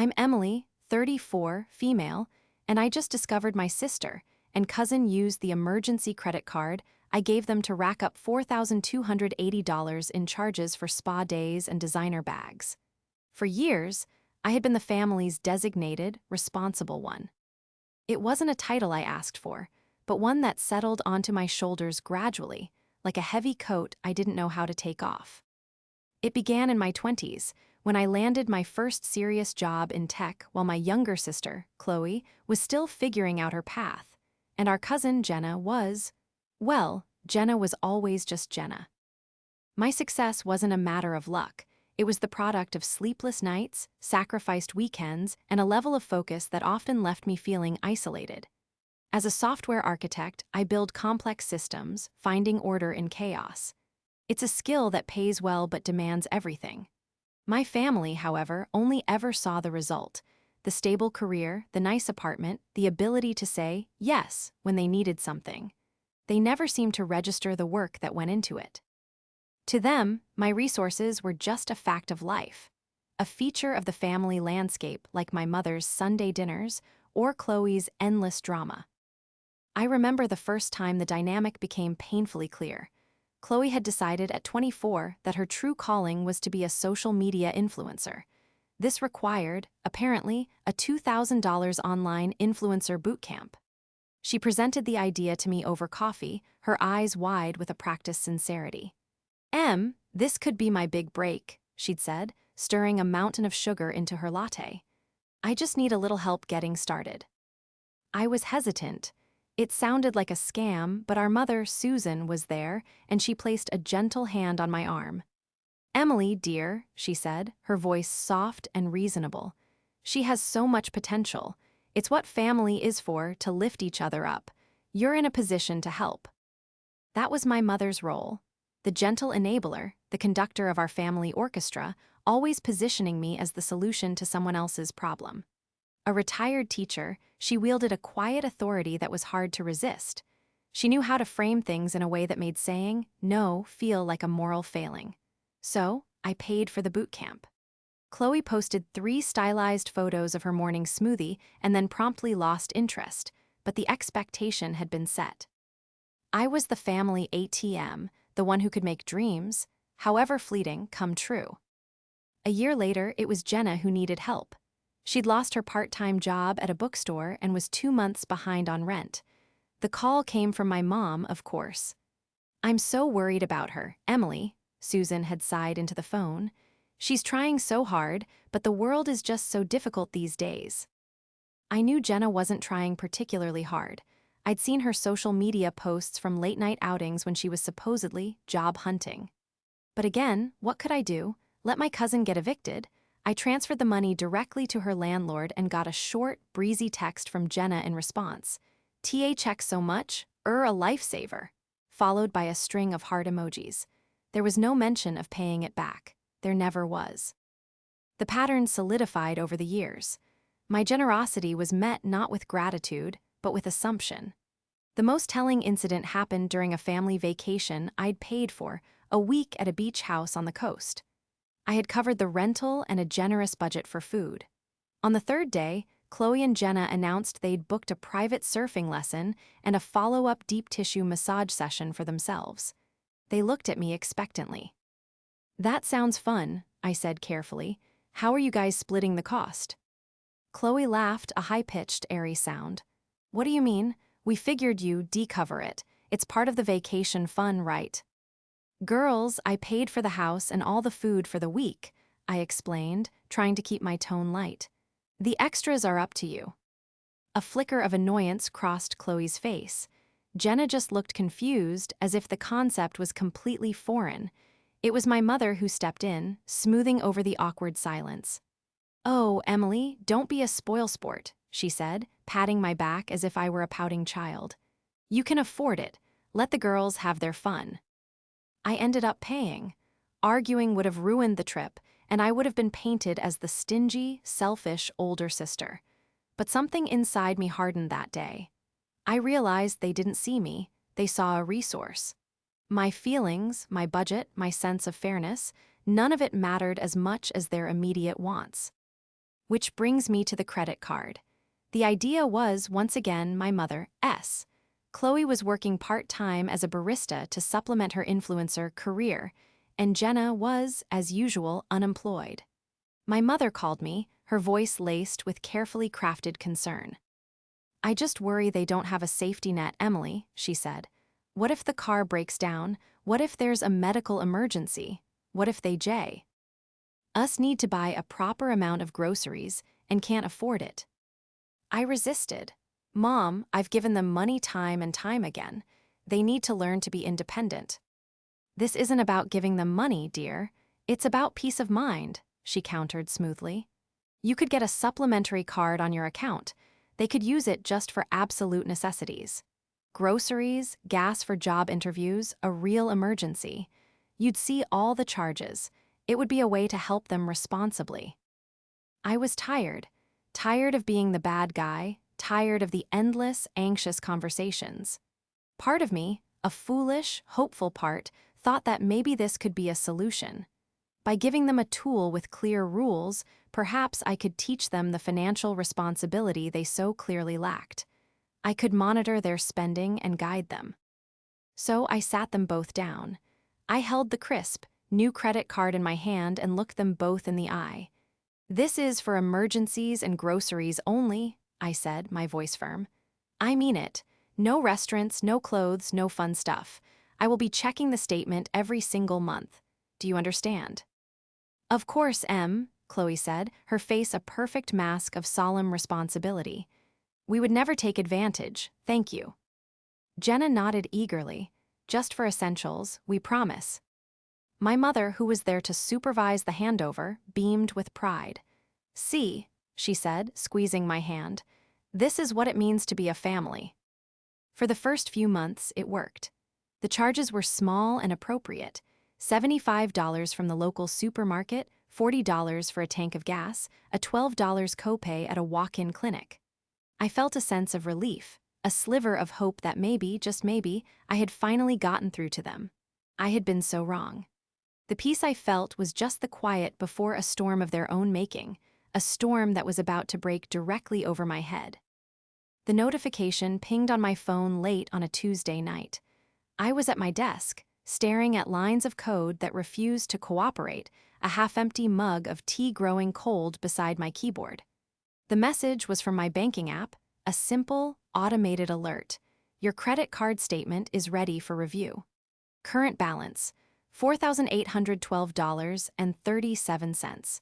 I'm Emily, 34, female, and I just discovered my sister and cousin used the emergency credit card I gave them to rack up $4,280 in charges for spa days and designer bags. For years, I had been the family's designated, responsible one. It wasn't a title I asked for, but one that settled onto my shoulders gradually, like a heavy coat I didn't know how to take off. It began in my 20s, when I landed my first serious job in tech while my younger sister, Chloe, was still figuring out her path, and our cousin Jenna was, well, Jenna was always just Jenna. My success wasn't a matter of luck. It was the product of sleepless nights, sacrificed weekends, and a level of focus that often left me feeling isolated. As a software architect, I build complex systems, finding order in chaos. It's a skill that pays well but demands everything. My family, however, only ever saw the result: the stable career, the nice apartment, the ability to say yes when they needed something. They never seemed to register the work that went into it. To them, my resources were just a fact of life, a feature of the family landscape like my mother's Sunday dinners or Chloe's endless drama. I remember the first time the dynamic became painfully clear. Chloe had decided at 24 that her true calling was to be a social media influencer. This required, apparently, a $2,000 online influencer bootcamp. She presented the idea to me over coffee, her eyes wide with a practiced sincerity. This could be my big break," she'd said, stirring a mountain of sugar into her latte. "I just need a little help getting started." I was hesitant. It sounded like a scam, but our mother, Susan, was there, and she placed a gentle hand on my arm. "Emily, dear," she said, her voice soft and reasonable. "She has so much potential. It's what family is for, to lift each other up. You're in a position to help." That was my mother's role. The gentle enabler, the conductor of our family orchestra, always positioning me as the solution to someone else's problem. A retired teacher, she wielded a quiet authority that was hard to resist. She knew how to frame things in a way that made saying no feel like a moral failing. So, I paid for the boot camp. Chloe posted 3 stylized photos of her morning smoothie and then promptly lost interest, but the expectation had been set. I was the family ATM, the one who could make dreams, however fleeting, come true. A year later, it was Jenna who needed help. She'd lost her part-time job at a bookstore and was 2 months behind on rent. The call came from my mom, of course. "I'm so worried about her, Emily," Susan had sighed into the phone. "She's trying so hard, but the world is just so difficult these days." I knew Jenna wasn't trying particularly hard. I'd seen her social media posts from late-night outings when she was supposedly job hunting. But again, what could I do? Let my cousin get evicted? I transferred the money directly to her landlord and got a short, breezy text from Jenna in response. "TA checks so much, a lifesaver," followed by a string of heart emojis. There was no mention of paying it back. There never was. The pattern solidified over the years. My generosity was met not with gratitude, but with assumption. The most telling incident happened during a family vacation I'd paid for, a week at a beach house on the coast. I had covered the rental and a generous budget for food. On the 3rd day, Chloe and Jenna announced they'd booked a private surfing lesson and a follow-up deep tissue massage session for themselves. They looked at me expectantly. "That sounds fun," I said carefully. "How are you guys splitting the cost?" Chloe laughed, a high-pitched, airy sound. "What do you mean? We figured you decover it. It's part of the vacation fun, right?" "Girls, I paid for the house and all the food for the week," I explained, trying to keep my tone light. "The extras are up to you." A flicker of annoyance crossed Chloe's face. Jenna just looked confused, as if the concept was completely foreign. It was my mother who stepped in, smoothing over the awkward silence. "Oh, Emily, don't be a spoilsport," she said, patting my back as if I were a pouting child. "You can afford it. Let the girls have their fun." I ended up paying. Arguing would have ruined the trip, and I would have been painted as the stingy, selfish older sister. But something inside me hardened that day. I realized they didn't see me, they saw a resource. My feelings, my budget, my sense of fairness, none of it mattered as much as their immediate wants. Which brings me to the credit card. The idea was, once again, my mother's. Chloe was working part-time as a barista to supplement her influencer career, and Jenna was, as usual, unemployed. My mother called me, her voice laced with carefully crafted concern. "I just worry they don't have a safety net, Emily," she said. "What if the car breaks down? What if there's a medical emergency? What if they us need to buy a proper amount of groceries and can't afford it?" I resisted. "Mom, I've given them money time and time again. They need to learn to be independent." "This isn't about giving them money, dear. It's about peace of mind," she countered smoothly. "You could get a supplementary card on your account. They could use it just for absolute necessities. Groceries, gas for job interviews, a real emergency. You'd see all the charges. It would be a way to help them responsibly." I was tired of being the bad guy, tired of the endless, anxious conversations. Part of me, a foolish, hopeful part, thought that maybe this could be a solution. By giving them a tool with clear rules, perhaps I could teach them the financial responsibility they so clearly lacked. I could monitor their spending and guide them. So I sat them both down. I held the crisp, new credit card in my hand and looked them both in the eye. "This is for emergencies and groceries only," I said, my voice firm. "I mean it. No restaurants, no clothes, no fun stuff. I will be checking the statement every single month. Do you understand?" "Of course, Em," Chloe said, her face a perfect mask of solemn responsibility. "We would never take advantage, thank you." Jenna nodded eagerly. "Just for essentials, we promise." My mother, who was there to supervise the handover, beamed with pride. "See," she said, squeezing my hand, "this is what it means to be a family." For the first few months, it worked. The charges were small and appropriate: $75 from the local supermarket, $40 for a tank of gas, a $12 copay at a walk-in clinic. I felt a sense of relief, a sliver of hope that maybe, just maybe, I had finally gotten through to them. I had been so wrong. The peace I felt was just the quiet before a storm of their own making, a storm that was about to break directly over my head. The notification pinged on my phone late on a Tuesday night. I was at my desk, staring at lines of code that refused to cooperate, a half-empty mug of tea growing cold beside my keyboard. The message was from my banking app, a simple, automated alert. "Your credit card statement is ready for review. Current balance, $4,812.37.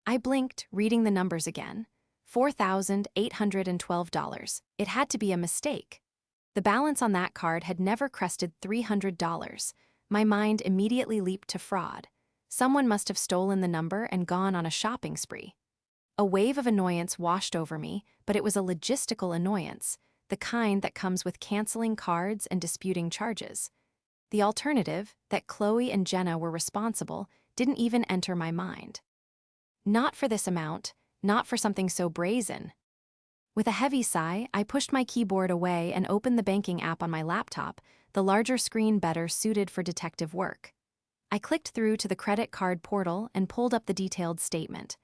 I blinked, reading the numbers again. $4,812. It had to be a mistake. The balance on that card had never crested $300. My mind immediately leaped to fraud. Someone must have stolen the number and gone on a shopping spree. A wave of annoyance washed over me, but it was a logistical annoyance, the kind that comes with canceling cards and disputing charges. The alternative, that Chloe and Jenna were responsible, didn't even enter my mind. Not for this amount, not for something so brazen. With a heavy sigh, I pushed my keyboard away and opened the banking app on my laptop, the larger screen better suited for detective work. I clicked through to the credit card portal and pulled up the detailed statement.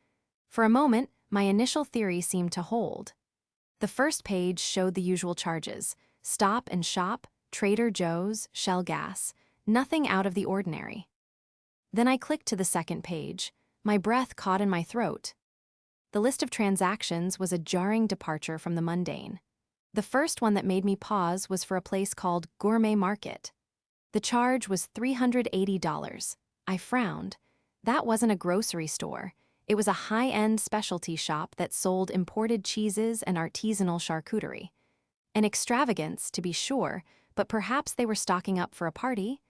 For a moment, my initial theory seemed to hold. The first page showed the usual charges: Stop and Shop, Trader Joe's, Shell Gas, nothing out of the ordinary. Then I clicked to the second page, my breath caught in my throat. The list of transactions was a jarring departure from the mundane. The first one that made me pause was for a place called Gourmet Market. The charge was $380. I frowned. That wasn't a grocery store. It was a high-end specialty shop that sold imported cheeses and artisanal charcuterie. An extravagance, to be sure, but perhaps they were stocking up for a party?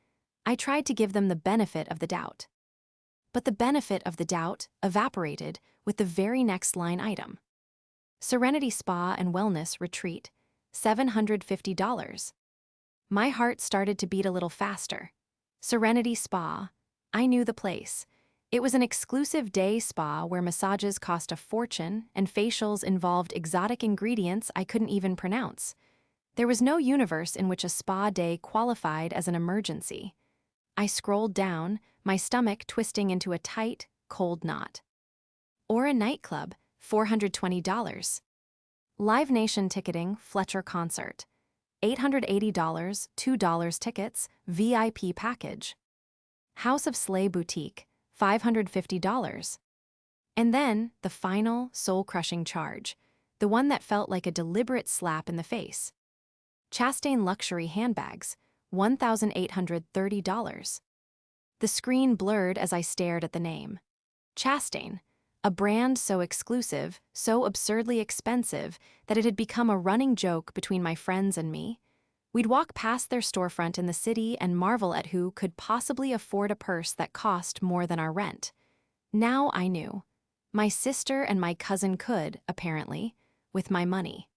I tried to give them the benefit of the doubt. But the benefit of the doubt evaporated with the very next line item. Serenity Spa and Wellness Retreat, $750. My heart started to beat a little faster. Serenity Spa. I knew the place. It was an exclusive day spa where massages cost a fortune and facials involved exotic ingredients I couldn't even pronounce. There was no universe in which a spa day qualified as an emergency. I scrolled down, my stomach twisting into a tight, cold knot. Or a nightclub, $420. Live Nation ticketing, Fletcher concert. $880, $2 tickets, VIP package. House of Slay boutique, $550. And then, the final, soul-crushing charge, the one that felt like a deliberate slap in the face. Chastain luxury handbags, $1,830. The screen blurred as I stared at the name. Chastain, a brand so exclusive, so absurdly expensive, that it had become a running joke between my friends and me. We'd walk past their storefront in the city and marvel at who could possibly afford a purse that cost more than our rent. Now I knew. My sister and my cousin could, apparently, with my money.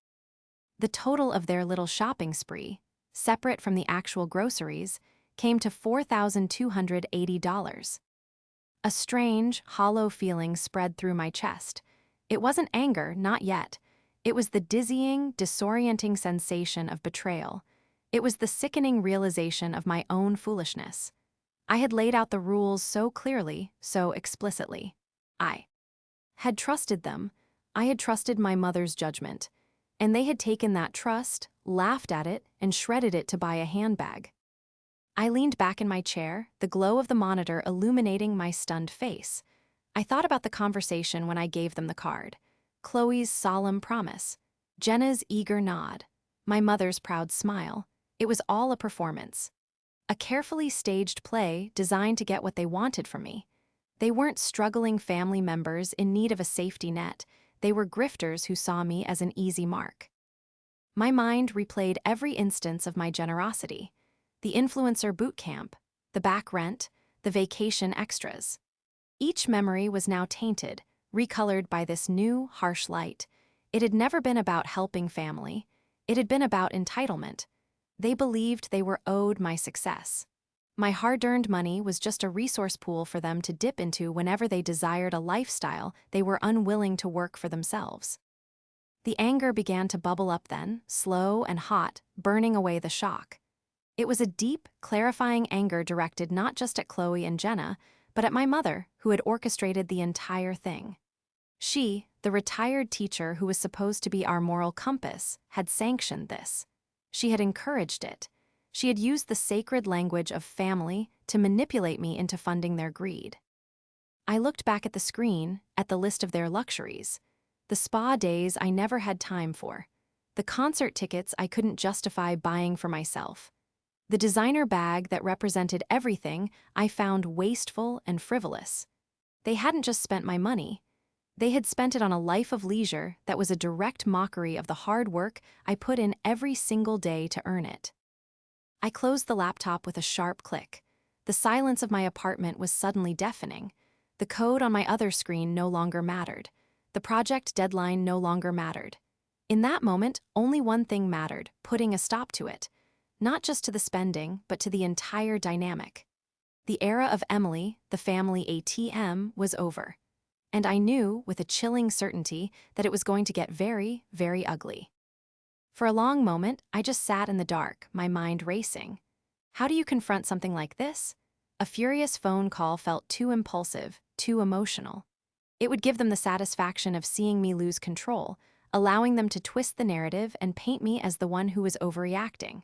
The total of their little shopping spree, separate from the actual groceries, came to $4,280. A strange, hollow feeling spread through my chest. It wasn't anger, not yet. It was the dizzying, disorienting sensation of betrayal. It was the sickening realization of my own foolishness. I had laid out the rules so clearly, so explicitly. I had trusted them. I had trusted my mother's judgment. And they had taken that trust, laughed at it, and shredded it to buy a handbag. I leaned back in my chair, the glow of the monitor illuminating my stunned face. I thought about the conversation when I gave them the card. Chloe's solemn promise. Jenna's eager nod. My mother's proud smile. It was all a performance. A carefully staged play designed to get what they wanted from me. They weren't struggling family members in need of a safety net. They were grifters who saw me as an easy mark. My mind replayed every instance of my generosity. The influencer boot camp, the back rent, the vacation extras. Each memory was now tainted, recolored by this new, harsh light. It had never been about helping family. It had been about entitlement. They believed they were owed my success. My hard-earned money was just a resource pool for them to dip into whenever they desired a lifestyle they were unwilling to work for themselves. The anger began to bubble up then, slow and hot, burning away the shock. It was a deep, clarifying anger directed not just at Chloe and Jenna, but at my mother, who had orchestrated the entire thing. She, the retired teacher who was supposed to be our moral compass, had sanctioned this. She had encouraged it. She had used the sacred language of family to manipulate me into funding their greed. I looked back at the screen, at the list of their luxuries. The spa days I never had time for. The concert tickets I couldn't justify buying for myself. The designer bag that represented everything I found wasteful and frivolous. They hadn't just spent my money. They had spent it on a life of leisure that was a direct mockery of the hard work I put in every single day to earn it. I closed the laptop with a sharp click. The silence of my apartment was suddenly deafening. The code on my other screen no longer mattered. The project deadline no longer mattered. In that moment, only one thing mattered, putting a stop to it. Not just to the spending, but to the entire dynamic. The era of Emily, the family ATM, was over. And I knew, with a chilling certainty, that it was going to get very, very ugly. For a long moment, I just sat in the dark, my mind racing. How do you confront something like this? A furious phone call felt too impulsive, too emotional. It would give them the satisfaction of seeing me lose control, allowing them to twist the narrative and paint me as the one who was overreacting.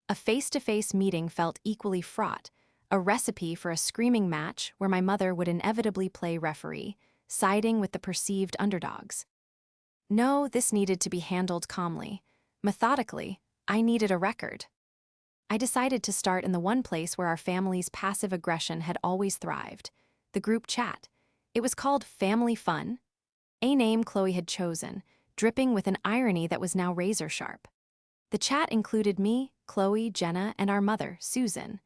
A face-to-face meeting felt equally fraught, a recipe for a screaming match where my mother would inevitably play referee, siding with the perceived underdogs. No, this needed to be handled calmly. Methodically, I needed a record. I decided to start in the one place where our family's passive aggression had always thrived, the group chat. It was called Family Fun, a name Chloe had chosen, dripping with an irony that was now razor-sharp. The chat included me, Chloe, Jenna, and our mother, Susan.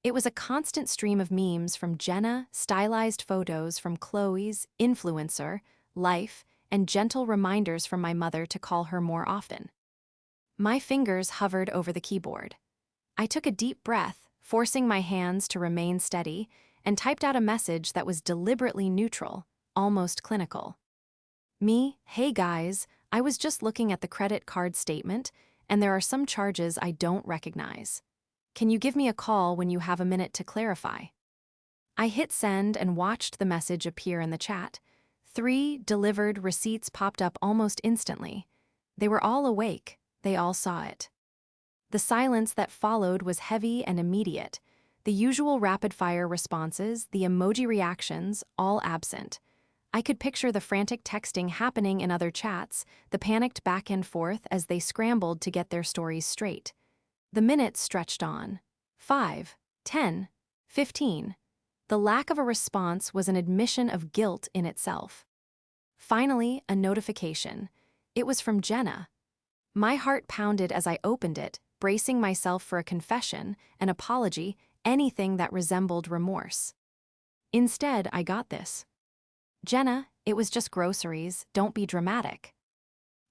It was a constant stream of memes from Jenna, stylized photos from Chloe's, influencer, life, and gentle reminders from my mother to call her more often. My fingers hovered over the keyboard. I took a deep breath, forcing my hands to remain steady, and typed out a message that was deliberately neutral, almost clinical. Me, hey guys, I was just looking at the credit card statement, and there are some charges I don't recognize. Can you give me a call when you have a minute to clarify? I hit send and watched the message appear in the chat. 3 delivered receipts popped up almost instantly. They were all awake, they all saw it. The silence that followed was heavy and immediate. The usual rapid-fire responses, the emoji reactions, all absent. I could picture the frantic texting happening in other chats, the panicked back and forth as they scrambled to get their stories straight. The minutes stretched on. 5, 10, 15. The lack of a response was an admission of guilt in itself. Finally, a notification. It was from Jenna. My heart pounded as I opened it, bracing myself for a confession, an apology, anything that resembled remorse. Instead, I got this. Jenna, it was just groceries, don't be dramatic.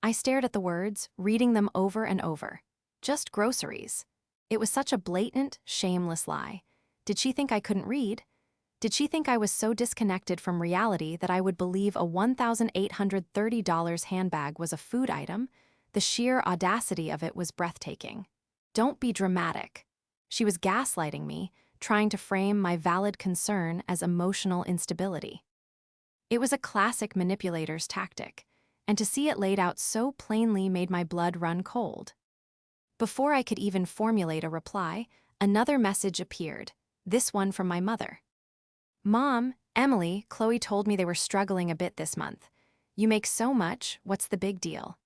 I stared at the words, reading them over and over. Just groceries. It was such a blatant, shameless lie. Did she think I couldn't read? Did she think I was so disconnected from reality that I would believe a $1,830 handbag was a food item? The sheer audacity of it was breathtaking. Don't be dramatic. She was gaslighting me, trying to frame my valid concern as emotional instability. It was a classic manipulator's tactic, and to see it laid out so plainly made my blood run cold. Before I could even formulate a reply, another message appeared, this one from my mother. Mom, Emily, Chloe told me they were struggling a bit this month. You make so much, what's the big deal?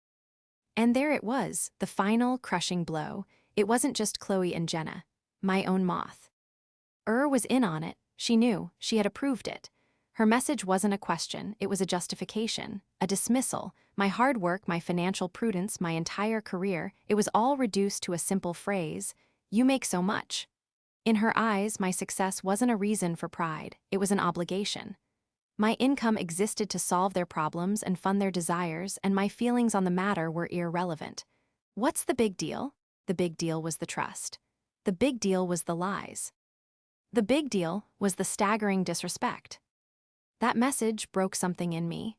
And there it was, the final crushing blow. It wasn't just Chloe and Jenna, my own moth. Was in on it, she knew, she had approved it. Her message wasn't a question, it was a justification, a dismissal. My hard work, my financial prudence, my entire career, it was all reduced to a simple phrase, you make so much. In her eyes, my success wasn't a reason for pride, it was an obligation. My income existed to solve their problems and fund their desires, and my feelings on the matter were irrelevant. What's the big deal? The big deal was the trust. The big deal was the lies. The big deal was the staggering disrespect. That message broke something in me.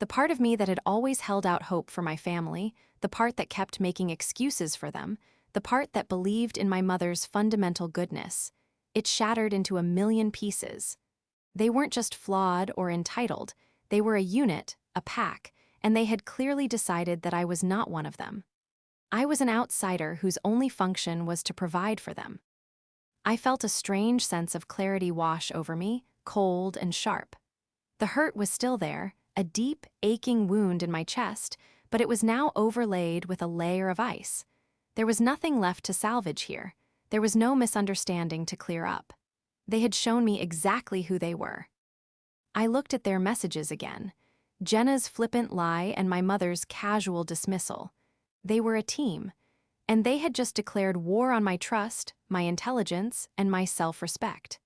The part of me that had always held out hope for my family, the part that kept making excuses for them, the part that believed in my mother's fundamental goodness, it shattered into a million pieces. They weren't just flawed or entitled, they were a unit, a pack, and they had clearly decided that I was not one of them. I was an outsider whose only function was to provide for them. I felt a strange sense of clarity wash over me, cold and sharp. The hurt was still there, a deep, aching wound in my chest, but it was now overlaid with a layer of ice. There was nothing left to salvage here. There was no misunderstanding to clear up. They had shown me exactly who they were. I looked at their messages again. Jenna's flippant lie and my mother's casual dismissal. They were a team, and they had just declared war on my trust, my intelligence, and my self-respect.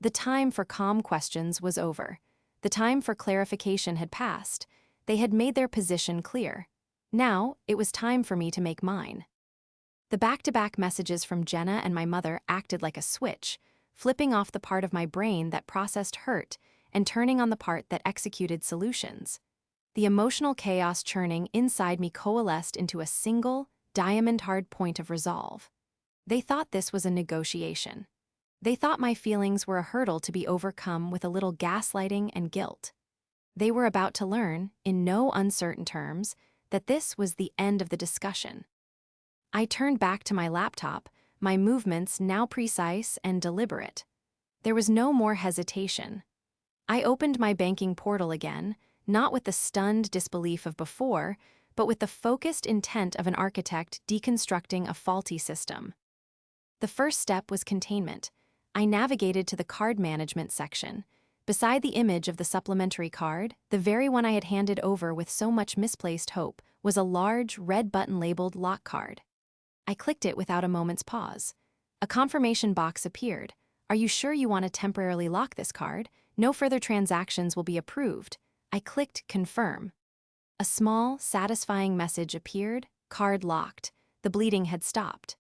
The time for calm questions was over. The time for clarification had passed. They had made their position clear. Now, it was time for me to make mine. The back-to-back messages from Jenna and my mother acted like a switch, flipping off the part of my brain that processed hurt and turning on the part that executed solutions. The emotional chaos churning inside me coalesced into a single, diamond-hard point of resolve. They thought this was a negotiation. They thought my feelings were a hurdle to be overcome with a little gaslighting and guilt. They were about to learn, in no uncertain terms, that this was the end of the discussion. I turned back to my laptop, my movements now precise and deliberate. There was no more hesitation. I opened my banking portal again, not with the stunned disbelief of before, but with the focused intent of an architect deconstructing a faulty system. The first step was containment. I navigated to the card management section. Beside the image of the supplementary card, the very one I had handed over with so much misplaced hope, was a large, red button labeled lock card. I clicked it without a moment's pause. A confirmation box appeared. Are you sure you want to temporarily lock this card? No further transactions will be approved. I clicked confirm. A small, satisfying message appeared, card locked. The bleeding had stopped.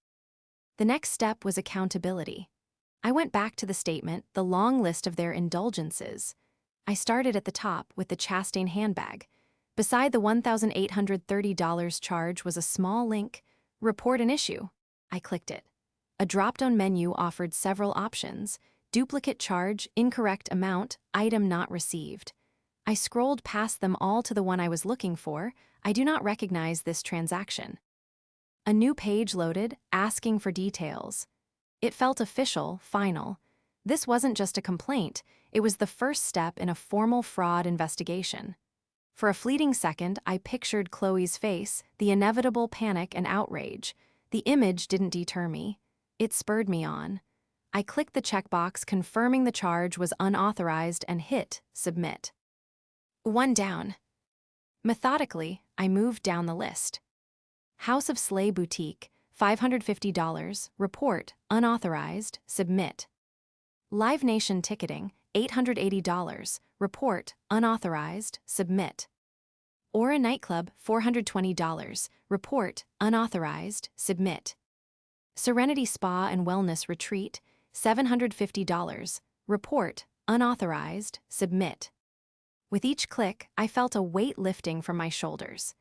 The next step was accountability. I went back to the statement, the long list of their indulgences. I started at the top with the Chastain handbag. Beside the $1,830 charge was a small link, report an issue. I clicked it. A drop-down menu offered several options: duplicate charge, incorrect amount, item not received. I scrolled past them all to the one I was looking for. I do not recognize this transaction. A new page loaded, asking for details. It felt official, final. This wasn't just a complaint, it was the first step in a formal fraud investigation. For a fleeting second, I pictured Chloe's face, the inevitable panic and outrage. The image didn't deter me. It spurred me on. I clicked the checkbox confirming the charge was unauthorized and hit submit. One down. Methodically, I moved down the list. House of Slay Boutique, $550, report, unauthorized, submit. Live Nation Ticketing, $880, report, unauthorized, submit. Aura Nightclub, $420, report, unauthorized, submit. Serenity Spa and Wellness Retreat, $750, report, unauthorized, submit. With each click, I felt a weight lifting from my shoulders.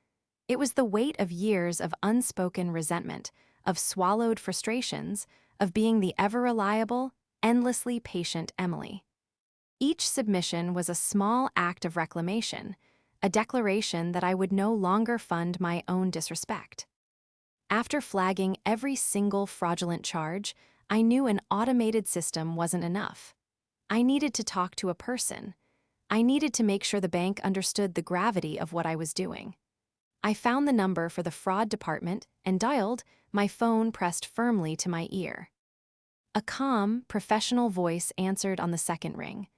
It was the weight of years of unspoken resentment, of swallowed frustrations, of being the ever-reliable, endlessly patient Emily. Each submission was a small act of reclamation, a declaration that I would no longer fund my own disrespect. After flagging every single fraudulent charge, I knew an automated system wasn't enough. I needed to talk to a person. I needed to make sure the bank understood the gravity of what I was doing. I found the number for the fraud department and dialed, my phone pressed firmly to my ear. A calm, professional voice answered on the second ring.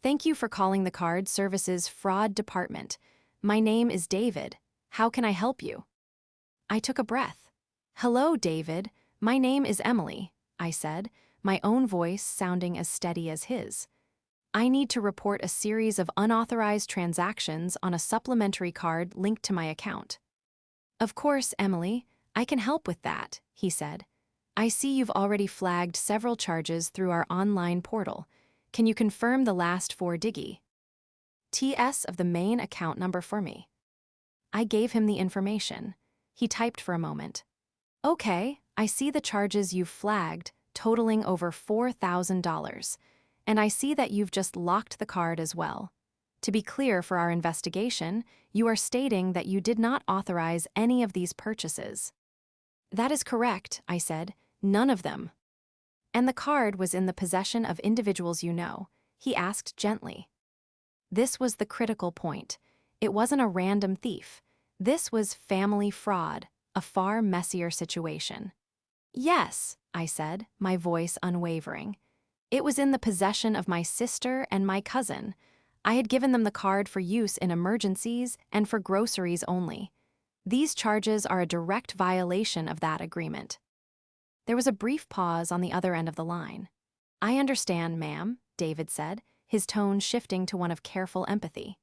"Thank you for calling the Card Services Fraud Department. My name is David. How can I help you?" I took a breath. "Hello, David. My name is Emily," I said, my own voice sounding as steady as his. "I need to report a series of unauthorized transactions on a supplementary card linked to my account." "Of course, Emily, I can help with that," he said. "I see you've already flagged several charges through our online portal. Can you confirm the last four digits TS of the main account number for me?" I gave him the information. He typed for a moment. "Okay, I see the charges you've flagged, totaling over $4,000. And I see that you've just locked the card as well. To be clear for our investigation, you are stating that you did not authorize any of these purchases." "That is correct," I said. "None of them." "And the card was in the possession of individuals you know?" he asked gently. This was the critical point. It wasn't a random thief. This was family fraud, a far messier situation. "Yes," I said, my voice unwavering. "It was in the possession of my sister and my cousin. I had given them the card for use in emergencies and for groceries only. These charges are a direct violation of that agreement." There was a brief pause on the other end of the line. "I understand, ma'am," David said, his tone shifting to one of careful empathy.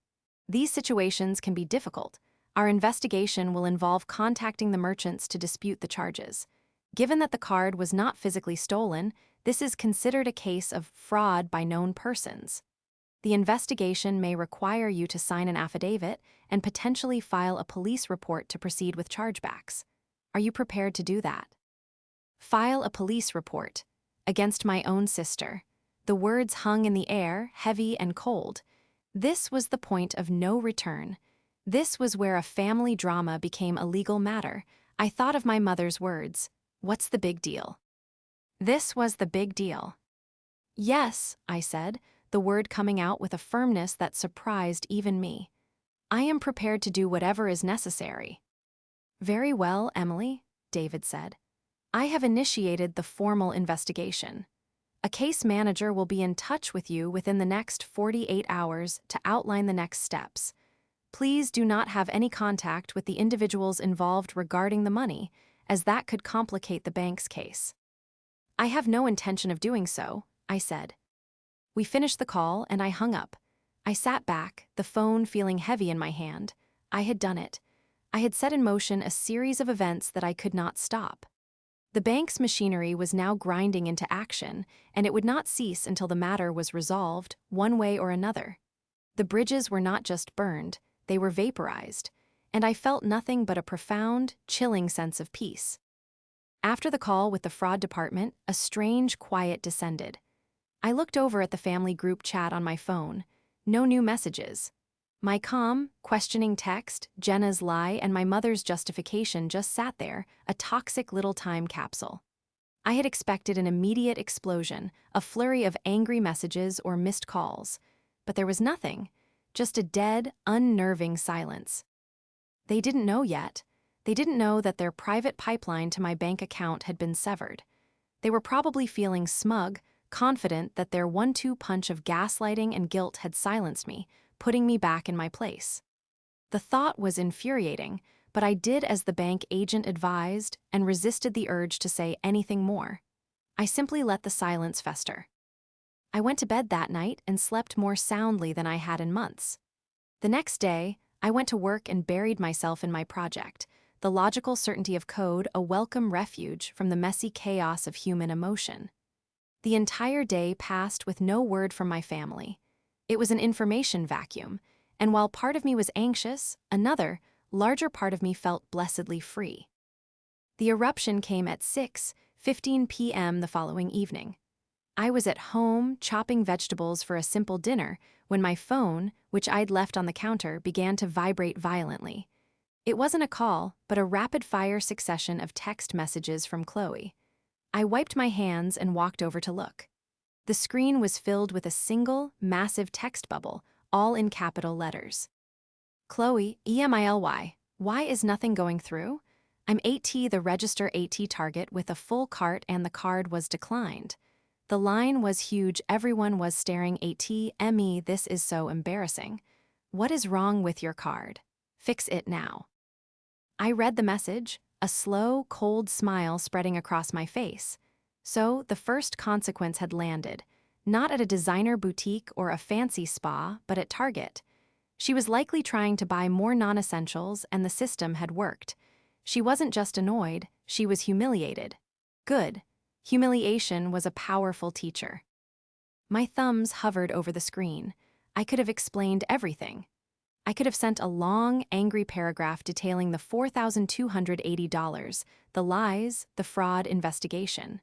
"These situations can be difficult. Our investigation will involve contacting the merchants to dispute the charges. Given that the card was not physically stolen, this is considered a case of fraud by known persons. The investigation may require you to sign an affidavit and potentially file a police report to proceed with chargebacks. Are you prepared to do that?" File a police report against my own sister. The words hung in the air, heavy and cold. This was the point of no return. This was where a family drama became a legal matter. I thought of my mother's words. What's the big deal? This was the big deal. "Yes," I said, the word coming out with a firmness that surprised even me. "I am prepared to do whatever is necessary." "Very well, Emily," David said. "I have initiated the formal investigation. A case manager will be in touch with you within the next 48 hours to outline the next steps. Please do not have any contact with the individuals involved regarding the money, as that could complicate the bank's case." "I have no intention of doing so," I said. We finished the call and I hung up. I sat back, the phone feeling heavy in my hand. I had done it. I had set in motion a series of events that I could not stop. The bank's machinery was now grinding into action, and it would not cease until the matter was resolved, one way or another. The bridges were not just burned, they were vaporized, and I felt nothing but a profound, chilling sense of peace. After the call with the fraud department, a strange quiet descended. I looked over at the family group chat on my phone. No new messages. My calm, questioning text, Jenna's lie, and my mother's justification just sat there, a toxic little time capsule. I had expected an immediate explosion, a flurry of angry messages or missed calls. But there was nothing, just a dead, unnerving silence. They didn't know yet. They didn't know that their private pipeline to my bank account had been severed. They were probably feeling smug, confident that their 1-2 punch of gaslighting and guilt had silenced me, putting me back in my place. The thought was infuriating, but I did as the bank agent advised and resisted the urge to say anything more. I simply let the silence fester. I went to bed that night and slept more soundly than I had in months. The next day, I went to work and buried myself in my project, the logical certainty of code a welcome refuge from the messy chaos of human emotion. The entire day passed with no word from my family. It was an information vacuum, and while part of me was anxious, another, larger part of me felt blessedly free. The eruption came at 6:15 p.m. the following evening. I was at home chopping vegetables for a simple dinner when my phone, which I'd left on the counter, began to vibrate violently. It wasn't a call, but a rapid-fire succession of text messages from Chloe. I wiped my hands and walked over to look. The screen was filled with a single, massive text bubble, all in capital letters. Chloe, EMILY, why is nothing going through? I'm AT the register AT target with a full cart and the card was declined. The line was huge, everyone was staring AT, ME, this is so embarrassing. What is wrong with your card? Fix it now. I read the message, a slow, cold smile spreading across my face. So the first consequence had landed, not at a designer boutique or a fancy spa, but at Target. She was likely trying to buy more non-essentials and the system had worked. She wasn't just annoyed, she was humiliated. Good. Humiliation was a powerful teacher. My thumbs hovered over the screen. I could have explained everything. I could have sent a long, angry paragraph detailing the $4,280, the lies, the fraud investigation.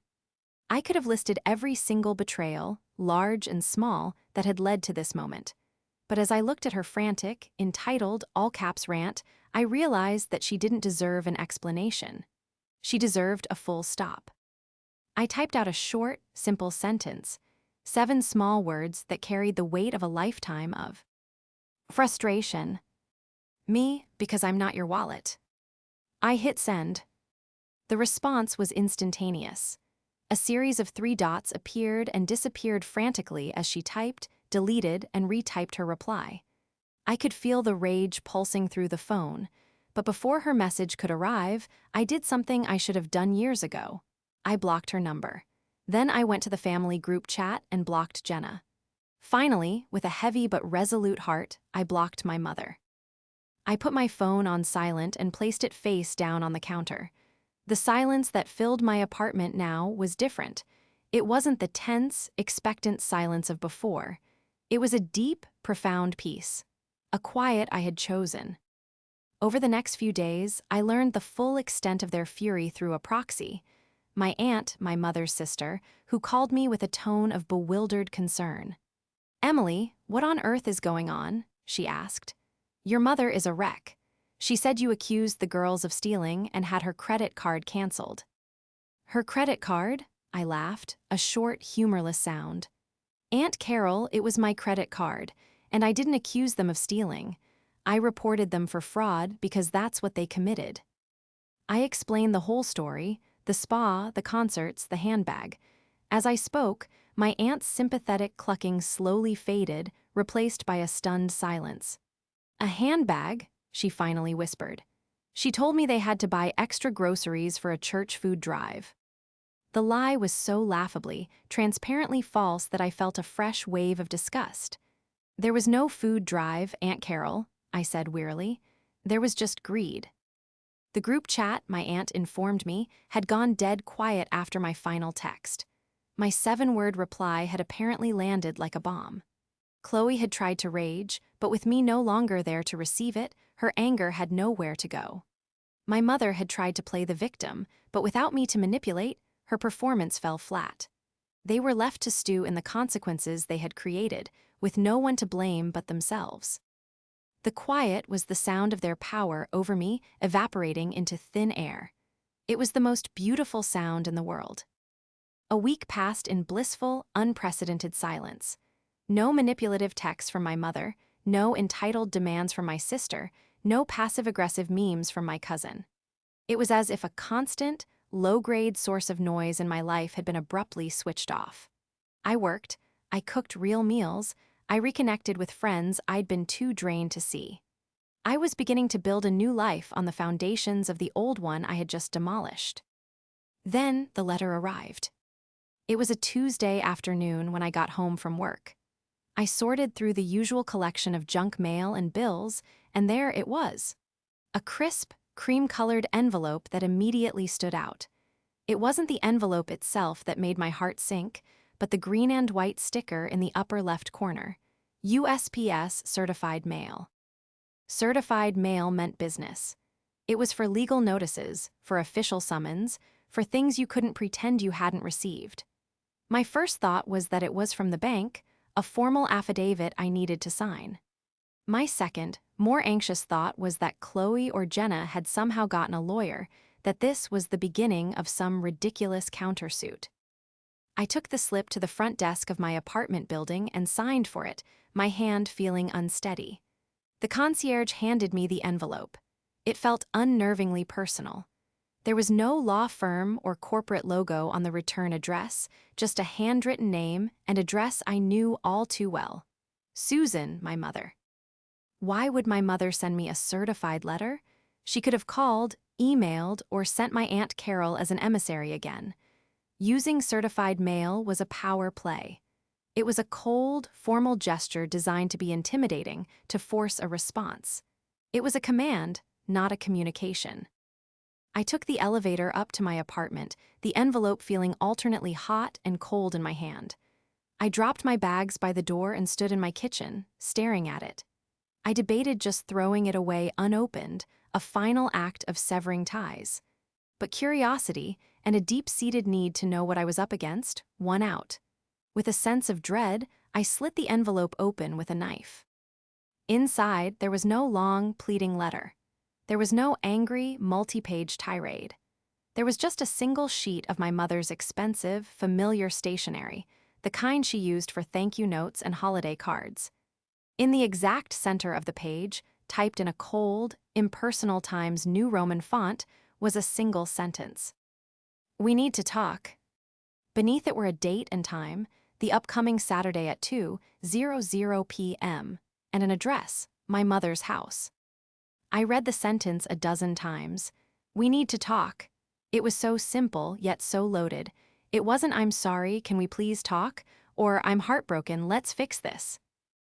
I could have listed every single betrayal, large and small, that had led to this moment. But as I looked at her frantic, entitled, all-caps rant, I realized that she didn't deserve an explanation. She deserved a full stop. I typed out a short, simple sentence, 7 small words that carried the weight of a lifetime of frustration. Me, because I'm not your wallet. I hit send. The response was instantaneous. A series of 3 dots appeared and disappeared frantically as she typed, deleted, and retyped her reply. I could feel the rage pulsing through the phone, but before her message could arrive, I did something I should have done years ago. I blocked her number. Then I went to the family group chat and blocked Jenna. Finally, with a heavy but resolute heart, I blocked my mother. I put my phone on silent and placed it face down on the counter. The silence that filled my apartment now was different. It wasn't the tense, expectant silence of before. It was a deep, profound peace. A quiet I had chosen. Over the next few days, I learned the full extent of their fury through a proxy. My aunt, my mother's sister, who called me with a tone of bewildered concern. "Emily, what on earth is going on?" she asked. "Your mother is a wreck. She said you accused the girls of stealing and had her credit card canceled." "Her credit card?" I laughed, a short, humorless sound. "Aunt Carol, it was my credit card, and I didn't accuse them of stealing. I reported them for fraud because that's what they committed." I explained the whole story, the spa, the concerts, the handbag. As I spoke, my aunt's sympathetic clucking slowly faded, replaced by a stunned silence. "A handbag?" she finally whispered. She told me they had to buy extra groceries for a church food drive. The lie was so laughably, transparently false that I felt a fresh wave of disgust. "There was no food drive, Aunt Carol," I said wearily. "There was just greed." The group chat, my aunt informed me, had gone dead quiet after my final text. My 7-word reply had apparently landed like a bomb. Chloe had tried to rage, but with me no longer there to receive it, her anger had nowhere to go. My mother had tried to play the victim, but without me to manipulate, her performance fell flat. They were left to stew in the consequences they had created, with no one to blame but themselves. The quiet was the sound of their power over me evaporating into thin air. It was the most beautiful sound in the world. A week passed in blissful, unprecedented silence. No manipulative texts from my mother, no entitled demands from my sister, no passive-aggressive memes from my cousin. It was as if a constant, low-grade source of noise in my life had been abruptly switched off. I worked, I cooked real meals, I reconnected with friends I'd been too drained to see. I was beginning to build a new life on the foundations of the old one I had just demolished. Then the letter arrived. It was a Tuesday afternoon when I got home from work. I sorted through the usual collection of junk mail and bills, and there it was. A crisp, cream-colored envelope that immediately stood out. It wasn't the envelope itself that made my heart sink, but the green and white sticker in the upper left corner. USPS Certified Mail. Certified mail meant business. It was for legal notices, for official summons, for things you couldn't pretend you hadn't received. My first thought was that it was from the bank, a formal affidavit I needed to sign. My second, more anxious thought was that Chloe or Jenna had somehow gotten a lawyer, that this was the beginning of some ridiculous countersuit. I took the slip to the front desk of my apartment building and signed for it, my hand feeling unsteady. The concierge handed me the envelope. It felt unnervingly personal. There was no law firm or corporate logo on the return address, just a handwritten name and address I knew all too well. Susan, my mother. Why would my mother send me a certified letter? She could have called, emailed, or sent my Aunt Carol as an emissary again. Using certified mail was a power play. It was a cold, formal gesture designed to be intimidating, to force a response. It was a command, not a communication. I took the elevator up to my apartment, the envelope feeling alternately hot and cold in my hand. I dropped my bags by the door and stood in my kitchen, staring at it. I debated just throwing it away unopened, a final act of severing ties. But curiosity and a deep-seated need to know what I was up against won out. With a sense of dread, I slit the envelope open with a knife. Inside, there was no long, pleading letter. There was no angry, multi-page tirade. There was just a single sheet of my mother's expensive, familiar stationery, the kind she used for thank you notes and holiday cards. In the exact center of the page, typed in a cold, impersonal Times New Roman font, was a single sentence. "We need to talk." Beneath it were a date and time, the upcoming Saturday at 2:00 p.m., and an address, my mother's house. I read the sentence a dozen times. "We need to talk." It was so simple, yet so loaded. It wasn't "I'm sorry, can we please talk?" or "I'm heartbroken, let's fix this."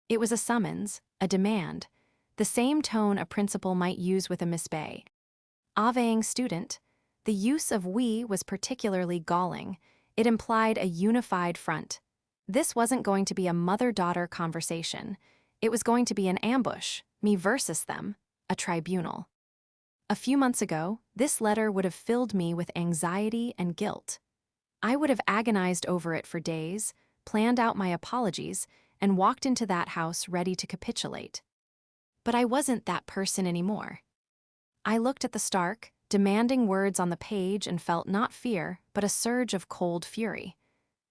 It was a summons, a demand, the same tone a principal might use with a Miss Bay. Avaying student, the use of "we" was particularly galling. It implied a unified front. This wasn't going to be a mother-daughter conversation. It was going to be an ambush, me versus them, a tribunal. A few months ago, this letter would have filled me with anxiety and guilt. I would have agonized over it for days, planned out my apologies, and walked into that house ready to capitulate. But I wasn't that person anymore. I looked at the stark, demanding words on the page and felt not fear, but a surge of cold fury.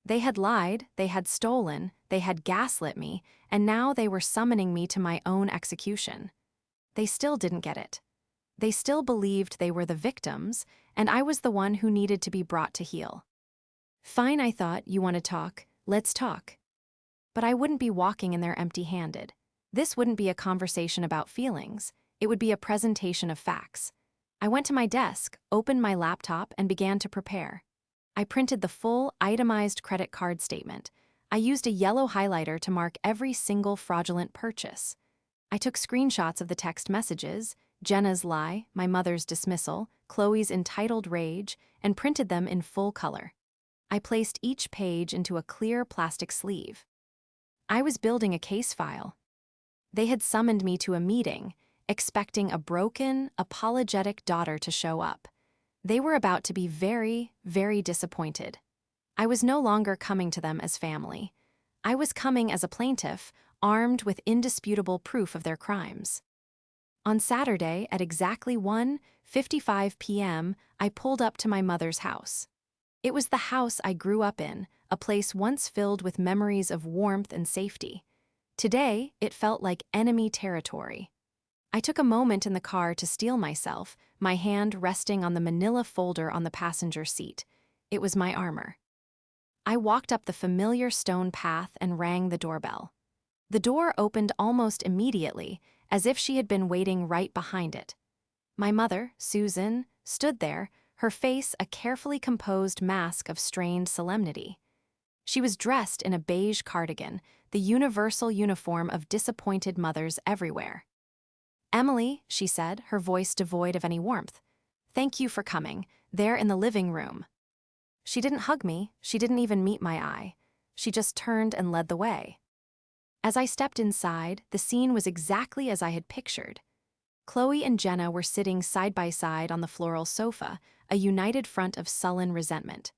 They had lied, they had stolen, they had gaslit me, and now they were summoning me to my own execution. They still didn't get it. They still believed they were the victims, and I was the one who needed to be brought to heel. Fine, I thought, you want to talk, let's talk. But I wouldn't be walking in there empty-handed. This wouldn't be a conversation about feelings. It would be a presentation of facts. I went to my desk, opened my laptop, and began to prepare. I printed the full, itemized credit card statement. I used a yellow highlighter to mark every single fraudulent purchase. I took screenshots of the text messages, Jenna's lie, my mother's dismissal, Chloe's entitled rage, and printed them in full color. I placed each page into a clear plastic sleeve. I was building a case file. They had summoned me to a meeting, expecting a broken, apologetic daughter to show up. They were about to be very, very disappointed. I was no longer coming to them as family. I was coming as a plaintiff, armed with indisputable proof of their crimes. On Saturday, at exactly 1:55 p.m., I pulled up to my mother's house. It was the house I grew up in, a place once filled with memories of warmth and safety. Today, it felt like enemy territory. I took a moment in the car to steel myself, my hand resting on the manila folder on the passenger seat. It was my armor. I walked up the familiar stone path and rang the doorbell. The door opened almost immediately, as if she had been waiting right behind it. My mother, Susan, stood there, her face a carefully composed mask of strained solemnity. She was dressed in a beige cardigan, the universal uniform of disappointed mothers everywhere. "Emily," she said, her voice devoid of any warmth. "Thank you for coming. There in the living room." She didn't hug me, she didn't even meet my eye. She just turned and led the way. As I stepped inside, the scene was exactly as I had pictured. Chloe and Jenna were sitting side by side on the floral sofa, a united front of sullen resentment.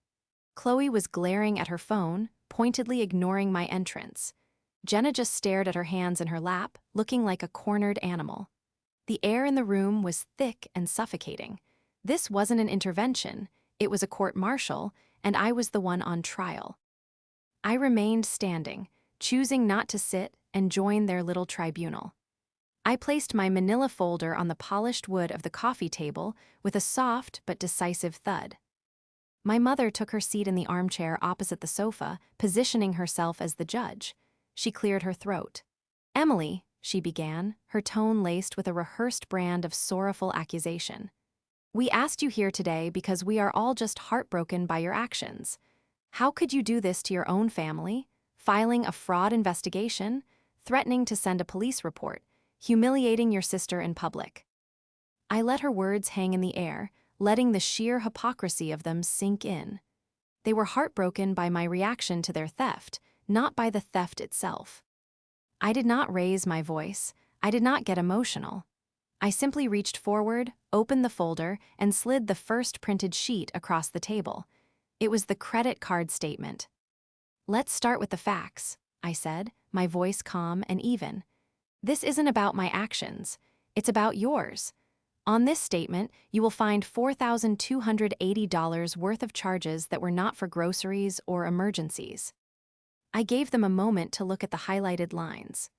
Chloe was glaring at her phone, pointedly ignoring my entrance. Jenna just stared at her hands in her lap, looking like a cornered animal. The air in the room was thick and suffocating. This wasn't an intervention, it was a court-martial, and I was the one on trial. I remained standing, choosing not to sit and join their little tribunal. I placed my manila folder on the polished wood of the coffee table with a soft but decisive thud. My mother took her seat in the armchair opposite the sofa, positioning herself as the judge. She cleared her throat. "Emily," she began, her tone laced with a rehearsed brand of sorrowful accusation. "We asked you here today because we are all just heartbroken by your actions. How could you do this to your own family, filing a fraud investigation, threatening to send a police report, humiliating your sister in public?" I let her words hang in the air, letting the sheer hypocrisy of them sink in. They were heartbroken by my reaction to their theft, not by the theft itself. I did not raise my voice. I did not get emotional. I simply reached forward, opened the folder, and slid the first printed sheet across the table. It was the credit card statement. "Let's start with the facts," I said, my voice calm and even. "This isn't about my actions. It's about yours. On this statement, you will find $4,280 worth of charges that were not for groceries or emergencies." I gave them a moment to look at the highlighted lines.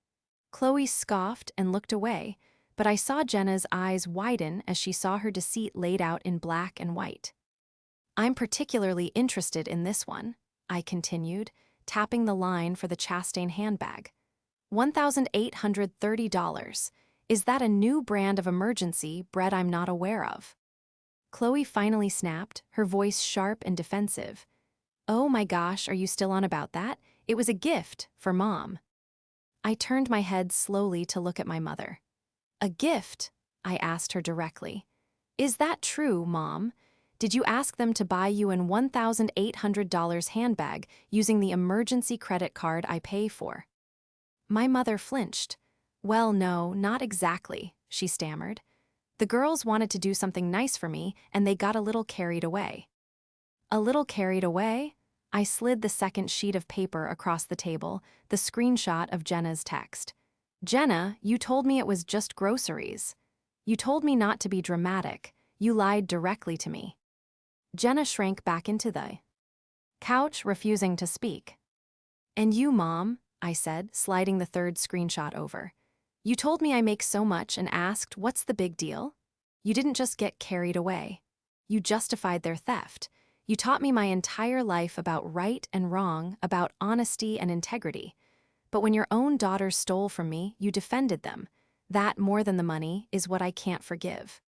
Chloe scoffed and looked away, but I saw Jenna's eyes widen as she saw her deceit laid out in black and white. "I'm particularly interested in this one," I continued, tapping the line for the Chastain handbag. $1,830. Is that a new brand of emergency bread I'm not aware of? Chloe finally snapped, her voice sharp and defensive. "Oh my gosh, are you still on about that? It was a gift for Mom." I turned my head slowly to look at my mother. "A gift?" I asked her directly. "Is that true, Mom? Did you ask them to buy you an $1,800 handbag using the emergency credit card I pay for?" My mother flinched. "Well, no, not exactly," she stammered. "The girls wanted to do something nice for me, and they got a little carried away." "A little carried away?" I slid the second sheet of paper across the table, the screenshot of Jenna's text. "Jenna, you told me it was just groceries. You told me not to be dramatic. You lied directly to me." Jenna shrank back into the couch, refusing to speak. "And you, Mom," I said, sliding the third screenshot over. "You told me I make so much and asked, what's the big deal? You didn't just get carried away. You justified their theft. You taught me my entire life about right and wrong, about honesty and integrity. But when your own daughters stole from me, you defended them. That, more than the money, is what I can't forgive."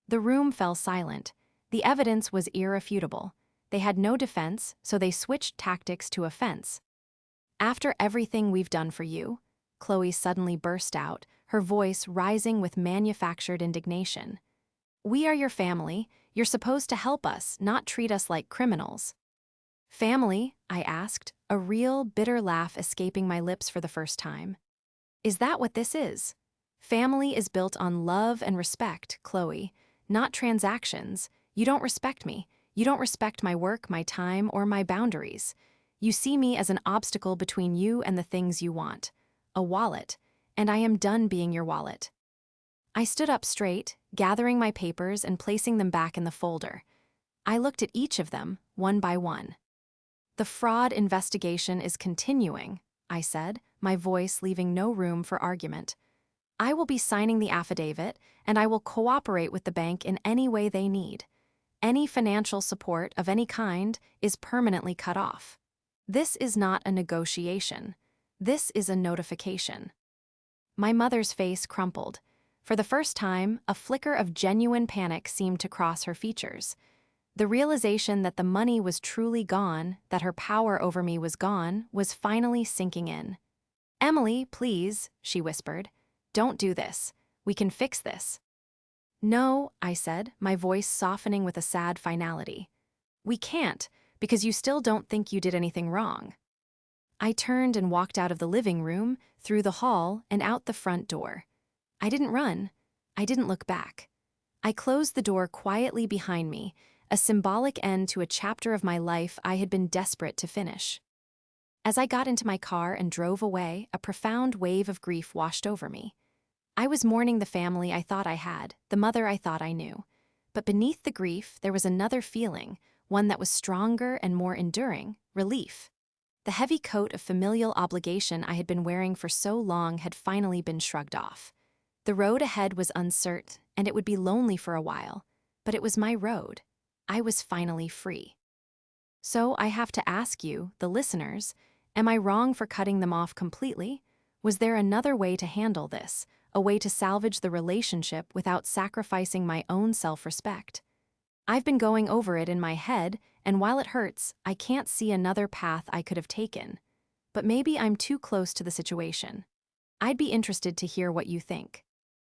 The room fell silent. The evidence was irrefutable. They had no defense, so they switched tactics to offense. "After everything we've done for you," Chloe suddenly burst out, her voice rising with manufactured indignation. "We are your family. You're supposed to help us, not treat us like criminals." "Family?" I asked, a real, bitter laugh escaping my lips for the first time. "Is that what this is? Family is built on love and respect, Chloe, not transactions. You don't respect me. You don't respect my work, my time, or my boundaries. You see me as an obstacle between you and the things you want. A wallet. And I am done being your wallet." I stood up straight, gathering my papers and placing them back in the folder. I looked at each of them, one by one. The fraud investigation is continuing, I said, my voice leaving no room for argument. I will be signing the affidavit, and I will cooperate with the bank in any way they need. Any financial support of any kind is permanently cut off. This is not a negotiation. This is a notification. My mother's face crumpled. For the first time, a flicker of genuine panic seemed to cross her features. The realization that the money was truly gone, that her power over me was gone, was finally sinking in. "Emily, please," she whispered. "Don't do this. We can fix this." "No," I said, my voice softening with a sad finality. "We can't, because you still don't think you did anything wrong." I turned and walked out of the living room, through the hall, and out the front door. I didn't run. I didn't look back. I closed the door quietly behind me, a symbolic end to a chapter of my life I had been desperate to finish. As I got into my car and drove away, a profound wave of grief washed over me. I was mourning the family I thought I had, the mother I thought I knew. But beneath the grief, there was another feeling, one that was stronger and more enduring: relief. The heavy coat of familial obligation I had been wearing for so long had finally been shrugged off. The road ahead was uncertain, and it would be lonely for a while, but it was my road. I was finally free. So I have to ask you, the listeners, am I wrong for cutting them off completely? Was there another way to handle this, a way to salvage the relationship without sacrificing my own self-respect? I've been going over it in my head, and while it hurts, I can't see another path I could have taken. But maybe I'm too close to the situation. I'd be interested to hear what you think.